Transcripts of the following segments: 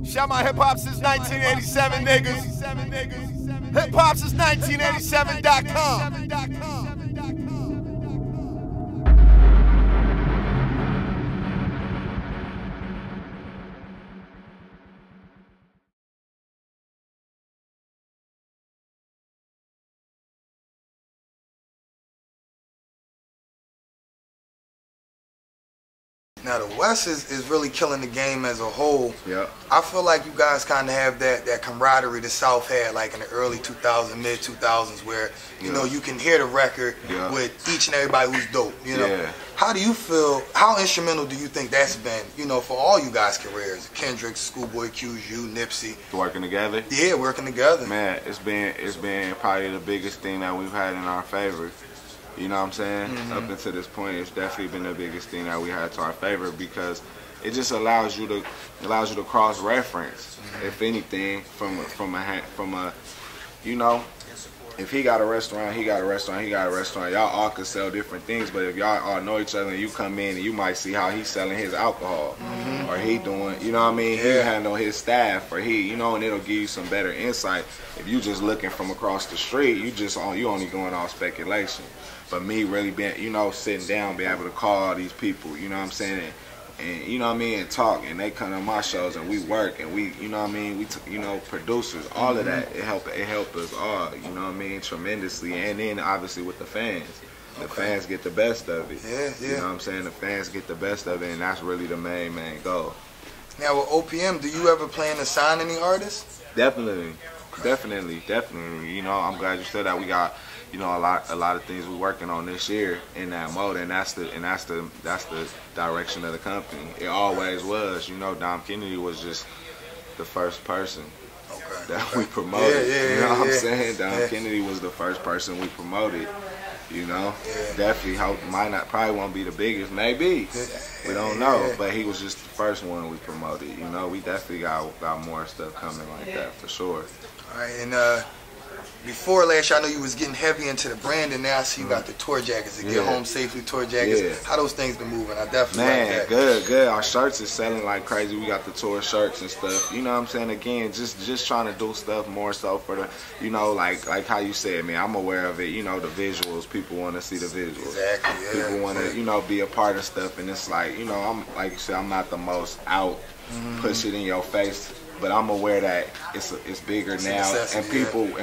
Shout my hip hop since 1987, niggas. Hip hop since 1987.com. Now the West is really killing the game as a whole. Yeah. I feel like you guys kind of have that camaraderie the South had like in the early 2000s, mid 2000s, where you know you can hear the record with each and everybody who's dope. You know. Yeah. How do you feel? How instrumental do you think that's been? You know, for all you guys' careers, Kendrick, Schoolboy Q's, you, Nipsey. Working together. Yeah, working together. Man, it's been probably the biggest thing that we've had in our favor. You know what I'm saying? Up until this point, it's definitely been the biggest thing that we had to our favor, because it just allows you to cross-reference, if anything, from a you know, if he got a restaurant, he got a restaurant, he got a restaurant. Y'all all could sell different things, but if y'all all know each other and you come in and you might see how he's selling his alcohol, or he doing, you know what I mean? He handle his staff, or he, you know, and it'll give you some better insight. If you just looking from across the street, you only going off speculation. But me really being, you know, sitting down, being able to call all these people, you know what I'm saying, and you know what I mean, and talk, and they come to my shows and we work, and we, you know what I mean, you know, producers, all of that, it helped us all, you know what I mean, tremendously. And then obviously with the fans. The fans get the best of it. You know what I'm saying? The fans get the best of it, and that's really the main goal. Now with OPM, do you ever plan to sign any artists? Definitely. You know, I'm glad you said that. We got, you know, a lot of things we're working on this year in that mode, and that's the direction of the company. It always was. You know, Dom Kennedy was just the first person that we promoted. You know what I'm saying? Dom Kennedy was the first person we promoted. You know, definitely probably won't be the biggest, maybe. We don't know, but he was just the first one we promoted. You know, we definitely got more stuff coming like that for sure. All right, and before last year, I know you was getting heavy into the brand, and now I see you got the tour jackets, the Get Home Safely tour jackets. How those things been moving? I definitely like that. Good. Our shirts is selling like crazy. We got the tour shirts and stuff. You know what I'm saying? Again, just trying to do stuff more so for the, you know, like how you said, man, I'm aware of it. You know, the visuals. People want to see the visuals. Exactly. People want to, you know, be a part of stuff, and it's like, you know, I'm like you said, I'm not the most out, push it in your face. But I'm aware that it's bigger now, and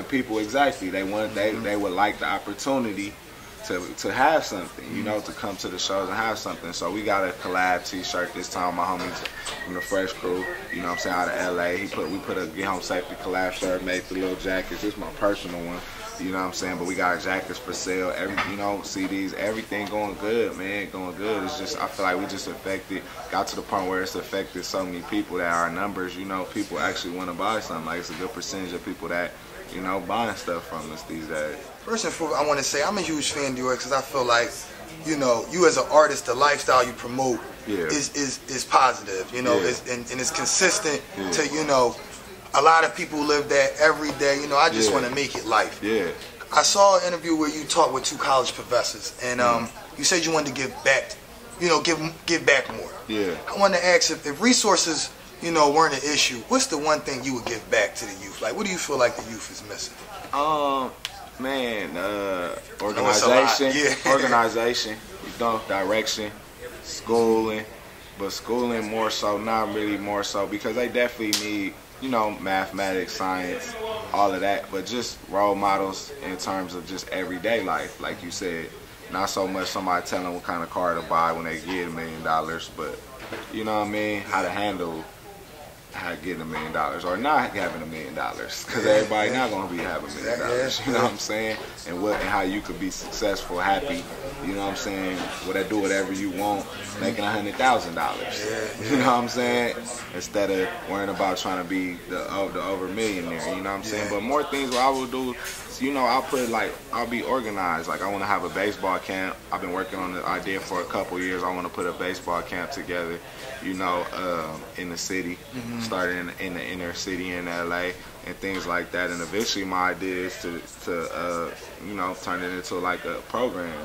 people exactly they would like the opportunity to have something, you know, to come to the shows and have something. So we got a collab T-shirt this time. My homies from the Fresh Crew, you know what I'm saying, out of LA. We put a Get Home Safety collab shirt, made the little jackets. This is my personal one. You know what I'm saying? But we got jackets for sale, you know, CDs, everything going good, man, going good. It's just, I feel like we just got to the point where it's affected so many people that our numbers, you know, people actually want to buy something. Like, it's a good percentage of people that, you know, buying stuff from us these days. First and foremost, I want to say I'm a huge fan of yours because I feel like, you know, you as an artist, the lifestyle you promote is positive, you know, and it's consistent to, you know, a lot of people live that every day. You know, I just want to make it life. I saw an interview where you talked with 2 college professors, and you said you wanted to give back, you know, give back more. I wanted to ask if resources, you know, weren't an issue, what's the one thing you would give back to the youth? Like, what do you feel like the youth is missing? Man, organization, organization, you know, direction, schooling, but schooling more so, not really more so, because they definitely need, you know, mathematics, science, all of that, but just role models in terms of just everyday life, like you said. Not so much somebody telling them what kind of car to buy when they get $1 million, but, you know what I mean, how to handle getting $1 million or not having $1 million, because everybody not going to be having $1 million, you know what I'm saying, and how you could be successful, happy, you know what I'm saying, do whatever you want, making $100,000, you know what I'm saying, instead of worrying about trying to be the over millionaire, you know what I'm saying. But more things what I will do, you know, I'll be organized. Like, I want to have a baseball camp. I've been working on the idea for a couple years. I want to put a baseball camp together, you know, in the city, starting in the inner city in LA and things like that. And eventually my idea is to you know, turn it into like a program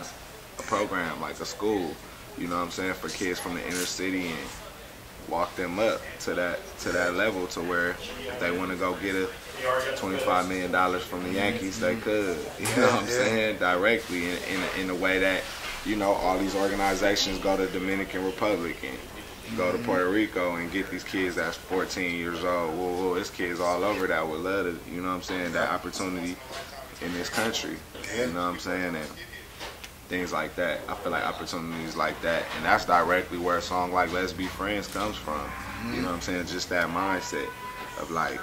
like a school, you know what I'm saying, for kids from the inner city and walk them up to that level to where if they want to go get a $25 million from the Yankees, they could. You know what I'm saying? Directly in a way that, you know, all these organizations go to Dominican Republic and go to Puerto Rico and get these kids that's 14 years old. Whoa, there's kids all over that would love to, you know what I'm saying, that opportunity in this country. You know what I'm saying? And things like that. I feel like opportunities like that. And that's directly where a song like Let's Be Friends comes from. You know what I'm saying? Just that mindset of like,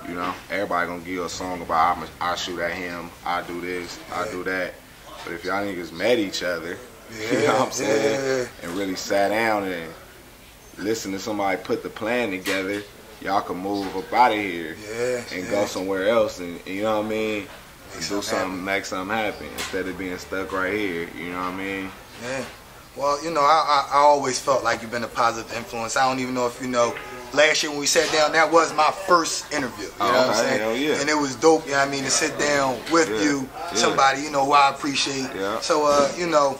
you know, everybody gonna give you a song about I shoot at him, I do this, I do that. But if y'all niggas met each other, you know what I'm saying, and really sat down and listened to somebody put the plan together, y'all can move up out of here and go somewhere else, and you know what I mean, do something, make something happen instead of being stuck right here. You know what I mean? Yeah. Well, you know, I always felt like you've been a positive influence. I don't even know if you know. Last year when we sat down, that was my first interview. You know what I'm saying? Hell yeah. And it was dope, you know what I mean, to sit down with you, somebody, you know, who I appreciate. So, you know,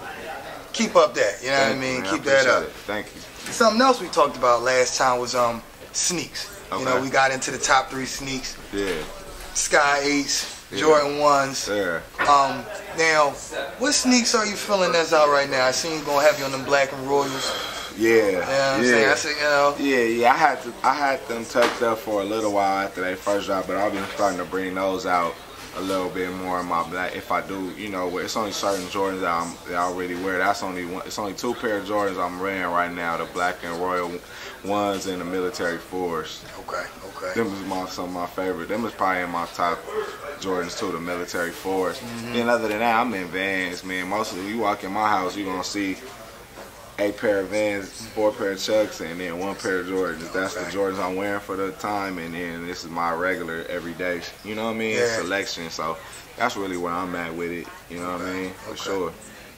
keep up that, you know what I mean? Keep that up. Thank you. Something else we talked about last time was sneaks. You know, we got into the top 3 sneaks. Sky 8s. Jordan 1s. Now, what sneaks are you feeling that's out right now? I seen you gonna have you on them Black and Royals. Yeah, you know what I'm saying? I said, you know. Yeah. I had them tucked up for a little while after they first dropped, but I've been starting to bring those out a little bit more in my black. If I do, you know, it's only certain Jordans that I already wear. That's only one. It's only 2 pair of Jordans I'm wearing right now: the Black and Royal 1s and the Military 4s. Okay. Them is some of my favorite. Them is probably in my top Jordans too, the Military 4s. Then other than that, I'm in Vans, man. Mostly, you walk in my house, you gonna see 8 pair of Vans, 4 pair of Chucks, and then 1 pair of Jordans. That's the Jordans I'm wearing for the time, and then this is my regular everyday, you know what I mean, selection. So that's really where I'm at with it, you know what I mean, for sure.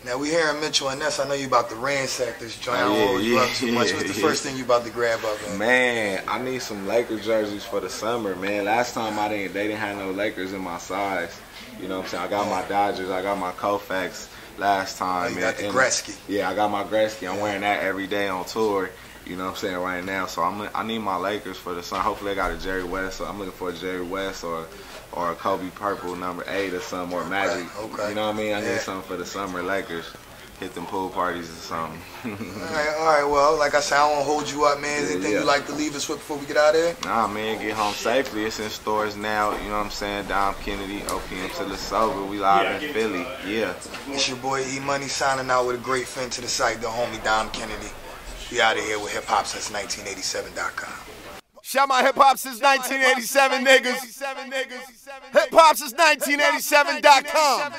Now we hearing Mitchell and Ness. I know you about to ransack this joint. I don't hold you up too much. What's the first thing you about to grab up? Man, I need some Lakers jerseys for the summer, man. Last time they didn't have no Lakers in my size. You know what I'm saying? I got my Dodgers, I got my Koufax last time. You got the Gretzky. Yeah, I got my Gretzky. I'm wearing that every day on tour. You know what I'm saying, right now. So I need my Lakers for the summer. Hopefully they got a Jerry West. So I'm looking for a Jerry West or a Kobe Purple number 8 or something, or Magic. You know what I mean? I need something for the summer Lakers. Hit them pool parties or something. All right. Well, like I said, I don't want to hold you up, man. Anything you like to leave us with before we get out of here? Nah, man, get home safely. It's in stores now. You know what I'm saying? Dom Kennedy, OPM till it's sober. We live in Philly. Yeah. It's your boy E Money signing out with a great friend to the site, the homie Dom Kennedy. We out of here with hiphopsince1987.com. Shout my hip hop since 1987 niggas. Hip hop since 1987.com.